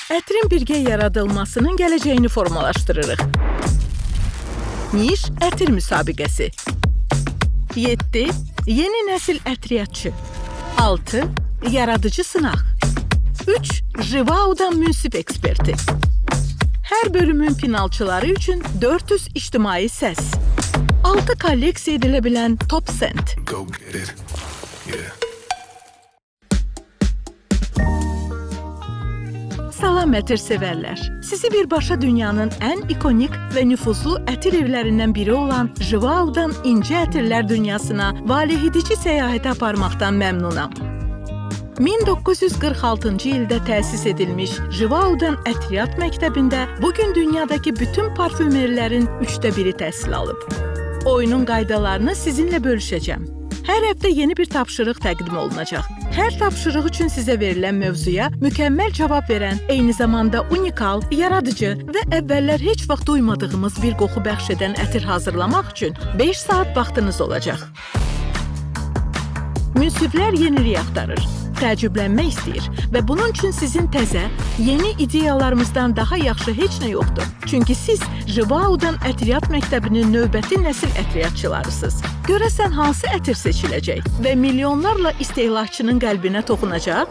ətrin birgə yaradılmasının gələcəyini formalaşdırırıq. Niş ətir müsabiqəsi. 7. Yeni nəsil ətriyyatçı. 6. Yaradıcı sınaq. 3. Jivaudan münsif eksperti. Hər bölümün finalçıları üçün 400 ictimai səs. 6 kolleksiya edilə bilən top sent. Go get it. Yeah. Salam ətir sevərlər. Sizi birbaşa dünyanın ən ikonik və nüfuzlu ətir evlərindən biri olan Jivaudan incə ətirlər dünyasına valehedici səyahətə aparmaqdan məmnunam. 1946-cı ildə təsis edilmiş Jivaudan Ətriyyat məktəbində bugün dünyadakı bütün parfümerlərin 1/3 təhsil alıb. Oyunun qaydalarını sizinlə bölüşəcəm. Hər həftə yeni bir tapşırıq təqdim olunacaq. Hər tapşırıq üçün sizə verilən mövzuya mükəmməl cavab verən, eyni zamanda unikal, yaradıcı və əvvəllər heç vaxt duymadığımız bir qoxu bəxş edən ətir hazırlamaq üçün 5 saat vaxtınız olacaq. Münsiflər yenilik axtarır, təəccüblənmək istəyir və bunun üçün sizin təzə, yeni ideyalarımızdan daha yaxşı heç nə yoxdur. Çünki siz Jivaudan Ətriyyat məktəbinin növbəti nəsil ətriyyatçılarısınız. Görəsən hansı ətir seçiləcək və milyonlarla istehlakçının qəlbinə toxunacaq?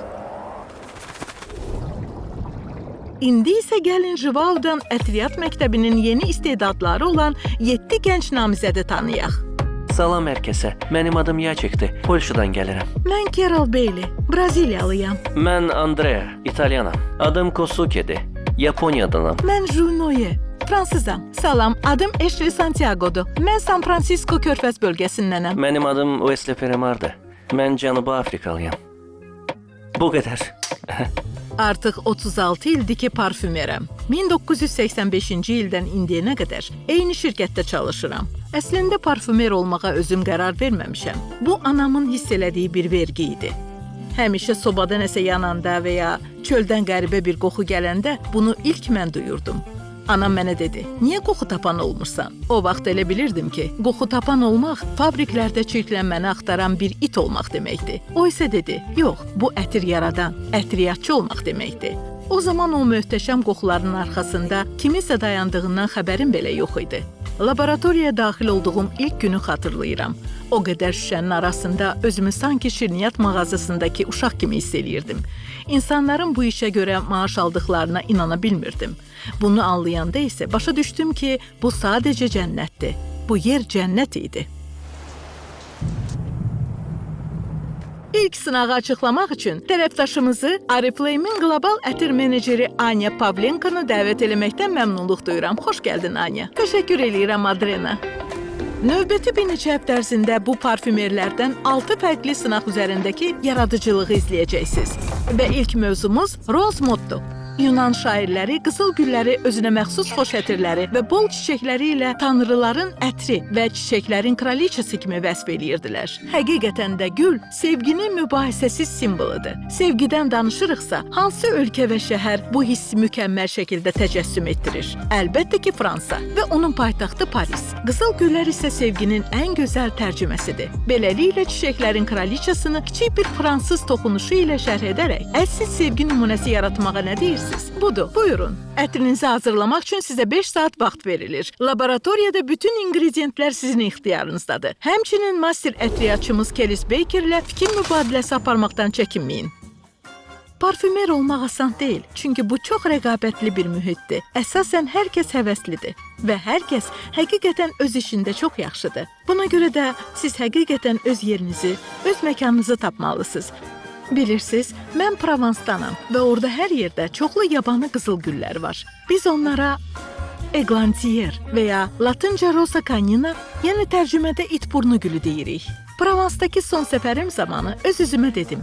İndi isə gəlin Jivaudan Ətriyyat məktəbinin yeni istedadları olan 7 gənc namizədi tanıyaq. Salam hər kəsə. Mənim adım Yaçekdir. Polşadan gəlirəm. Mən Carol Bailey, Braziliyalıyam. Mən Andrea, İtalyanam. Adım Kosuke'dir. Yaponiyadanam. Mən Junoye, Fransızam. Salam, adım Ashley Santiago'dur. Mən San Francisco körfəz bölgəsindənəm. Mənim adım Wesley Perimar'dır. Mən Cənubi Afrikalıyam. Bu qədər. Artıq 36 ildir ki, parfümerəm. 1985-ci ildən indiyənə qədər eyni şirkətdə çalışıram. Əslində parfümer olmağa özüm qərar verməmişəm. Bu, anamın hiss elədiyi bir vergi idi. Həmişə sobada nəsə yananda və ya çöldən qəribə bir qoxu gələndə bunu ilk mən duyurdum. Anam mənə dedi, niyə qoxu tapan olmursan? O vaxt elə bilirdim ki, qoxu tapan olmaq fabriklərdə çirklənməni axtaran bir it olmaq deməkdir. O isə dedi, yox, bu ətir yaradan, ətriyyatçı olmaq deməkdir. O zaman o möhtəşəm qoxuların arxasında kiminsə dayandığından xəbərim belə yox idi. Laboratoriyaya daxil olduğum ilk günü xatırlayıram. O qədər şüşənin arasında özümü sanki şirniyyat mağazasındakı uşaq kimi hiss eləyirdim. İnsanların bu işə görə maaş aldıqlarına inana bilmirdim. Bunu anlayanda isə başa düşdüm ki, bu sadəcə cənnətdir. Bu yer cənnət idi. İlk sınağı açıqlamaq üçün tərəfdaşımızı Oriflame'in qlobal ətir meneceri Anya Pavlenkanı dəvət eləməkdən məmnunluq duyuram. Xoş gəldin, Anya. Təşəkkür eləyirəm, Adrena. Növbəti bir neçə həftə ərzində bu parfümerlərdən 6 fərqli sınaq üzərindəki yaradıcılığı izləyəcəksiniz. Və ilk mövzumuz Rose Motto. Yunan şairləri qızıl gülləri, özünə məxsus xoş ətirləri və bol çiçəkləri ilə tanrıların ətri və çiçəklərin kraliçası kimi vəsf eləyirdilər. Həqiqətən də gül sevginin mübahisəsiz simvoludur. Sevgidən danışırıqsa, hansı ölkə və şəhər bu hissi mükəmməl şəkildə təcəssüm etdirir? Əlbəttə ki, Fransa və onun paytaxtı Paris. Qızıl güllər isə sevginin ən gözəl tərcüməsidir. Beləliklə çiçəklərin kraliçasını kiçik bir fransız toxunuşu ilə şərh edərək əsl sevgi nümunəsi yaratmağa nə deyirsiniz? Budur, buyurun. Ətrinizi hazırlamaq üçün sizə 5 saat vaxt verilir. Laboratoriyada bütün ingrediyentlər sizin ixtiyarınızdadır. Həmçinin master ətriyyatçımız Kelis Bakerlə fikir mübadiləsi aparmaqdan çəkinməyin. Parfümer olmaq asan deyil, çünki bu çox rəqabətli bir mühitdir. Əsasən hər kəs həvəslidir və hər kəs həqiqətən öz işində çox yaxşıdır. Buna görə də siz həqiqətən öz yerinizi, öz məkanınızı tapmalısınız. Bilirsiniz, mən Provansdanam və orada hər yerdə çoxlu yabanı qızıl güllər var. Biz onlara eglantier və ya latınca rosa canina, yəni tərcümədə it burnu gülü deyirik. Provansdakı son səfərim zamanı öz-özümə dedim.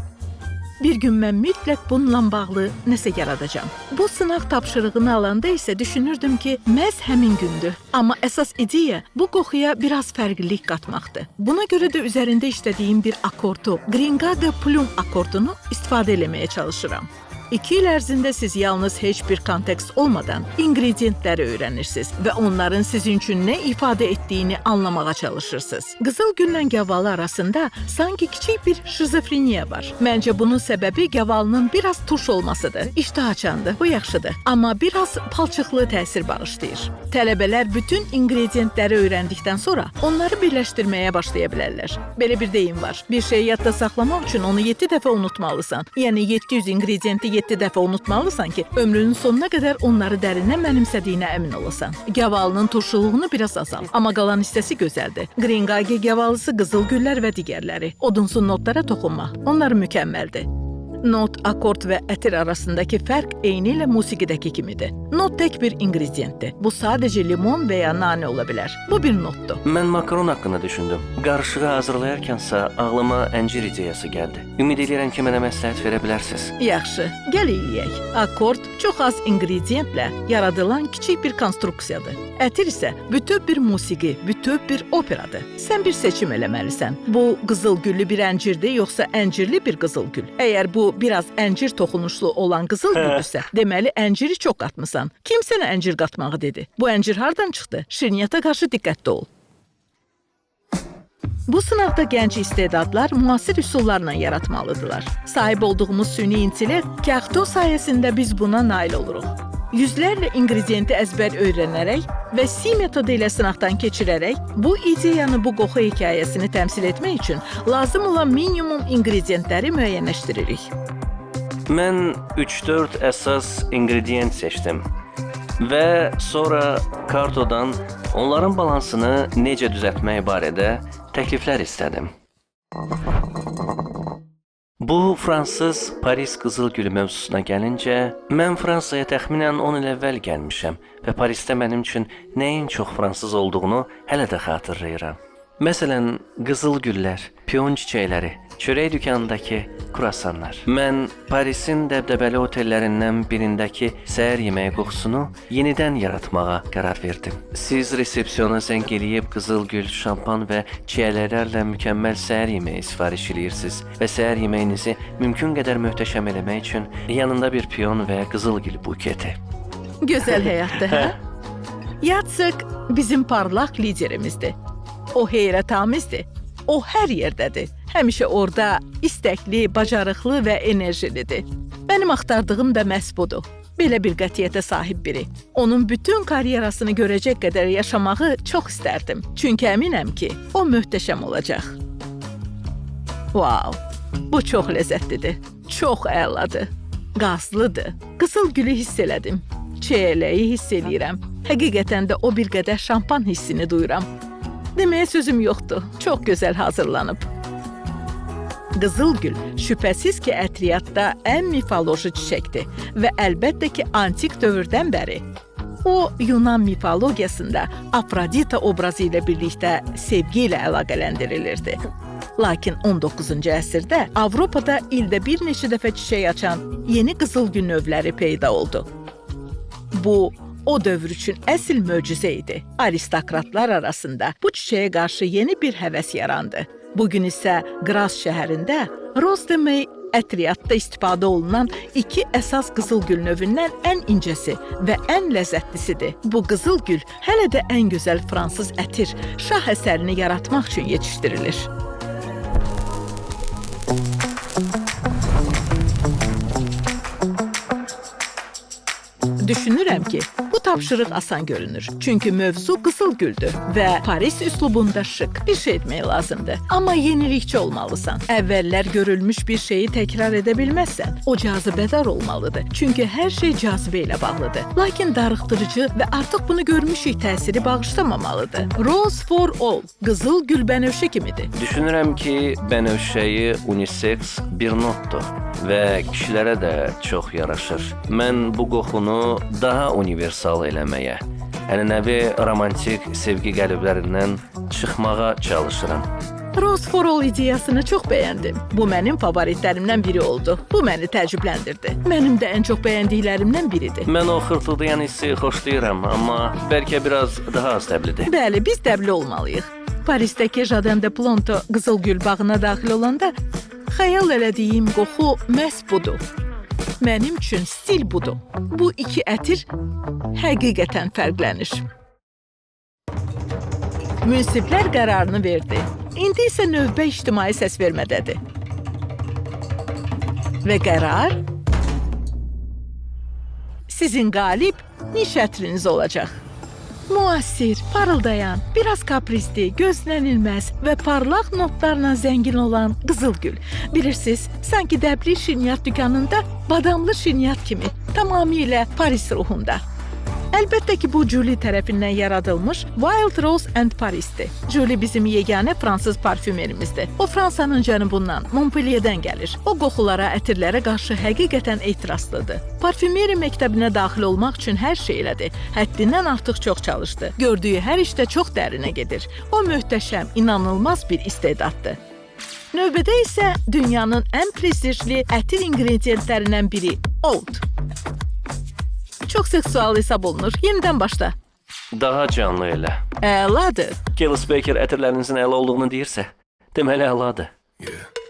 Bir gün mən mütləq bununla bağlı nəsə yaradacağam. Bu sınaq tapşırığını alanda isə düşünürdüm ki, məhz həmin gündür. Amma əsas ideya bu qoxuya biraz fərqlilik qatmaqdır. Buna görə də üzərində işlədiyim bir akordu, Gringa de Plum akordunu istifadə eləməyə çalışıram. 2 il ərzində siz yalnız heç bir kontekst olmadan ingrediyentləri öyrənirsiniz və onların sizin üçün nə ifadə etdiyini anlamağa çalışırsınız. Qızıl güllə gavalı arasında sanki kiçik bir şizofreniya var. Məncə bunun səbəbi gavalının biraz turş olmasıdır. İştah açandır, bu yaxşıdır. Amma biraz palçıqlı təsir bağışlayır. Tələbələr bütün ingrediyentləri öyrəndikdən sonra onları birləşdirməyə başlaya bilərlər. Belə bir deyim var. Bir şeyi yadda saxlamaq üçün onu 7 dəfə unutmalısan. Yəni 700 ingrediyenti 7 dəfə unutmalısan ki, ömrünün sonuna qədər onları dərindən mənimsədiyinə əmin olasan. Gavalının turşuluğunu biraz azal, amma qalan hissəsi gözəldir. Green-Gage gavalısı, qızıl güllər və digərləri. Odunsu notlara toxunma. Onlar mükəmməldir. Not, akord və ətir arasındakı fərq eynilə musiqidəki kimidir. Not tək bir ingrediyentdir. Bu sadəcə limon və ya nane ola bilər. Bu bir notdur. Mən makaron haqqında düşündüm. Qarışığı hazırlayarkənsə ağlıma əncir ideyası gəldi. Ümid edirəm ki, mənə məsləhət verə bilərsiniz. Yaxşı, gəl eləyək. Akord çox az ingrediyentlə yaradılan kiçik bir konstruksiyadır. Ətir isə bütöv bir musiqi, bütöv bir operadır. Sən bir seçim eləməlisən. Bu qızıl güllü bir əncirdir, yoxsa əncirli bir qızıl gül? Əgər bu biraz əncir toxunuşlu olan qızıl güldürsə, deməli ənciri çox qatmısan. Kim sənə əncir qatmağı dedi? Bu əncir hardan çıxdı? Şirniyyata qarşı diqqətli ol. Bu sınavda gənc istedadlar müasir üsullarla yaratmalıdırlar. Sahib olduğumuz süni intellekt Kahto sayəsində biz buna nail oluruq. Yüzlərlə ingrediyenti əzbər öyrənərək və C metodu ilə sınaqdan keçirərək bu ideyanı, bu qoxu hekayəsini təmsil etmək üçün lazım olan minimum ingrediyentləri müəyyənləşdiririk. Mən 3-4 əsas ingrediyent seçdim və sonra kartodan onların balansını necə düzəltmək barədə təkliflər istədim. Bu fransız Paris qızıl gülü mövzusuna gəlincə, mən Fransaya təxminən 10 il əvvəl gəlmişəm və Parisdə mənim üçün nəyin çox fransız olduğunu hələ də xatırlayıram. Məsələn, qızıl güllər, piyon çiçəkləri, çörək dükanındakı kruasanlar. Mən Parisin dəbdəbəli otellərindən birindəki səhər yeməyi qoxusunu yenidən yaratmağa qərar verdim. Siz resepsiyona zəng eləyib qızıl gül, şampan və çiyələrlə mükəmməl səhər yeməyi sifariş edirsiniz və səhər yeməyinizi mümkün qədər möhtəşəm eləmək üçün yanında bir piyon və qızıl gül buketi. Gözəl həyatdır, hə? Yatsıq bizim parlaq liderimizdir. O heyrətamizdir. O hər yerdədir. Həmişə orada istəkli, bacarıqlı və enerjilidir. Mənim axtardığım da məhz budur. Belə bir qətiyyətə sahib biri. Onun bütün karyerasını görəcək qədər yaşamağı çox istərdim. Çünki əminəm ki, o möhtəşəm olacaq. Wow, bu çox ləzzətlidir. Çox əladır. Qazlıdır. Qızıl gülü hiss elədim. Çiyələyi hiss eləyirəm. Həqiqətən də o bir qədər şampan hissini duyuram. Deməyə sözüm yoxdur. Çox gözəl hazırlanıb. Qızıl gül şübhəsiz ki, ətriyyatda ən mifoloji çiçəkdir və əlbəttə ki, antik dövrdən bəri. O, Yunan mifologiyasında Afrodita obrazı ilə birlikdə sevgi ilə əlaqələndirilirdi. Lakin 19-cu əsrdə Avropada ildə bir neçə dəfə çiçək açan yeni qızıl gül növləri peyda oldu. Bu, o dövr üçün əsl möcüzə idi. Aristokratlar arasında bu çiçəyə qarşı yeni bir həvəs yarandı. Bugün isə Graz şəhərində Rozdemey ətriyyatda istifadə olunan 2 əsas qızıl gül növündən ən incəsi və ən ləzzətlisidir. Bu qızıl gül hələ də ən gözəl fransız ətir, şah əsərini yaratmaq üçün yetişdirilir. Düşünürəm ki, bu tapşırıq asan görünür. Çünki mövzu qızıl güldür və Paris üslubunda şık bir şey etmək lazımdır. Amma yenilikçi olmalısan. Əvvəllər görülmüş bir şeyi təkrar edə bilməzsən. O cazibədar olmalıdır. Çünki hər şey cazibə ilə bağlıdır. Lakin darıxdırıcı və artıq bunu görmüşük təsiri bağışlamamalıdır. Rose for all, qızıl gül bənövşə kimidir. Düşünürəm ki, bənövşəyi unisex bir notdur və kişilərə də çox yaraşır. Mən bu qoxunu daha universal eləməyə, ənənəvi romantik sevgi qəliblərindən çıxmağa çalışıram. Rose for all ideyasını çox bəyəndim. Bu mənim favoritlərimdən biri oldu. Bu məni təəccübləndirdi. Mənim də ən çox bəyəndiklərimdən biridir. Mən o xırtıldayan hissi xoşlayıram, amma bəlkə biraz daha az dəblidir. Bəli, biz dəbli olmalıyıq. Parisdəki Jardin de Plantes qızıl gül bağına daxil olanda xəyal elədiyim qoxu məhz budur. Mənim üçün stil budur. Bu iki ətir həqiqətən fərqlənir. Münsiflər qərarını verdi. İndi isə növbə ictimai səsvermədədir. Və qərar sizin qalib niş ətriniz olacaq. Müasir, parıldayan, biraz kaprisli, gözlənilməz və parlaq notlarla zəngin olan qızılgül. Bilirsiniz, sanki dəbli şirniyyat dükanında badamlı şirniyyat kimi, tamamilə Paris ruhunda. Əlbəttə ki, bu Julie tərəfindən yaradılmış Wild Rose and Paris'dir. Julie bizim yeganə fransız parfümerimizdir. O, Fransanın cənubundan, Montpellier'dən gəlir. O, qoxulara, ətirlərə qarşı həqiqətən etirazlıdır. Parfümeri məktəbinə daxil olmaq üçün hər şey elədi. Həddindən artıq çox çalışdı. Gördüyü hər işdə çox dərinə gedir. O, möhtəşəm, inanılmaz bir istedaddır. Növbədə isə dünyanın ən prestijli ətir ingrediyentlərindən biri oud. Çox seksual hesab olunur. Yenidən başla. Daha canlı elə. Əladır. Kellis Baker ətirlərinizin əla olduğunu deyirsə, deməli əladır. Yeah.